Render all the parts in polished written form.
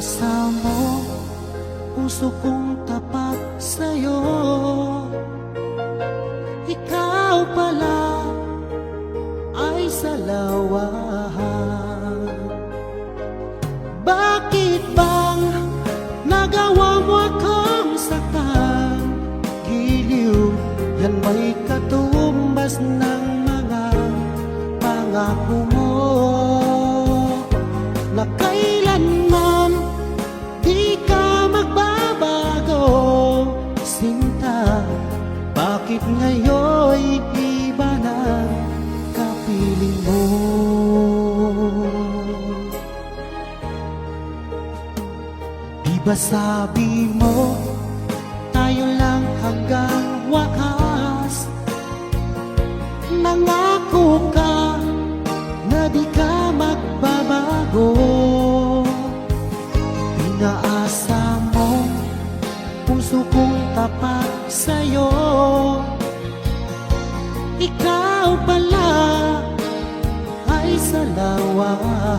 asa mo, puso kong tapat sa'yo. Ikaw pala ay salawahan. Bakit bang nagawa mo akong saktan? Giliw, yan may katumbas ng mga pangako mo na kailanman di ka magbabago, sinta. Bakit ngayon'y iba na kapiling mo? Di ba sabi mo tayo lang hanggang wakas? Nangako ka na di ka magbabago. Pinaasa mo puso kong tapat sa'yo. Ikaw pala ay salawahan.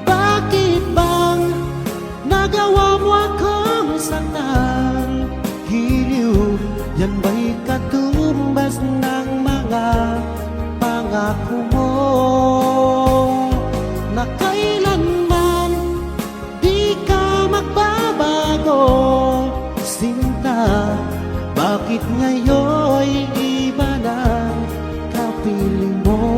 Bakit bang nagawa mo akong saktan? Giliw, yan ba'y katumbas ng mga pangako mo na kailanman di ka magbabago, sinta. Bakit ngayon'y iba na kapiling mo?